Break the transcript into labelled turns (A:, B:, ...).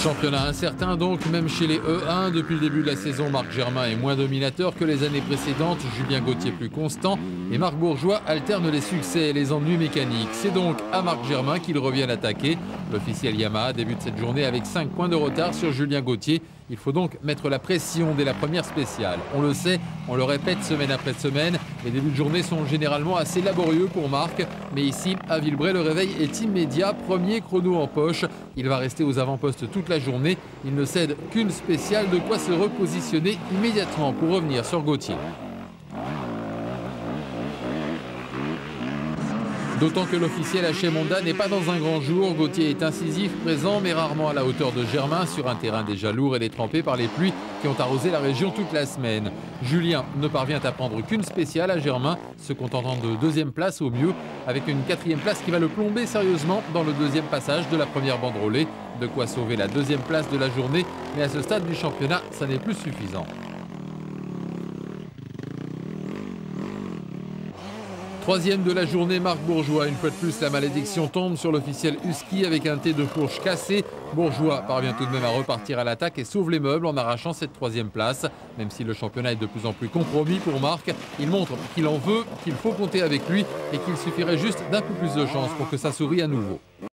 A: Championnat incertain donc, même chez les E1. Depuis le début de la saison, Marc Germain est moins dominateur que les années précédentes. Julien Gauthier plus constant et Marc Bourgeois alterne les succès et les ennuis mécaniques. C'est donc à Marc Germain qu'il revient attaquer. L'officiel Yamaha débute cette journée avec 5 points de retard sur Julien Gauthier. Il faut donc mettre la pression dès la première spéciale. On le sait, on le répète semaine après semaine, les débuts de journée sont généralement assez laborieux pour Marc. Mais ici, à Villebray, le réveil est immédiat. Premier chrono en poche. Il va rester aux avant-postes toute la journée. Il ne cède qu'une spéciale, de quoi se repositionner immédiatement pour revenir sur Gauthier. D'autant que l'officiel HM Honda n'est pas dans un grand jour. Gauthier est incisif, présent, mais rarement à la hauteur de Germain, sur un terrain déjà lourd et détrempé par les pluies qui ont arrosé la région toute la semaine. Julien ne parvient à prendre qu'une spéciale à Germain, se contentant de deuxième place au mieux, avec une quatrième place qui va le plomber sérieusement dans le deuxième passage de la première banderolée. De quoi sauver la deuxième place de la journée, mais à ce stade du championnat, ça n'est plus suffisant. Troisième de la journée, Marc Bourgeois. Une fois de plus, la malédiction tombe sur l'officiel Husky avec un T de fourche cassé. Bourgeois parvient tout de même à repartir à l'attaque et sauve les meubles en arrachant cette troisième place. Même si le championnat est de plus en plus compromis pour Marc, il montre qu'il en veut, qu'il faut compter avec lui et qu'il suffirait juste d'un peu plus de chance pour que ça sourie à nouveau.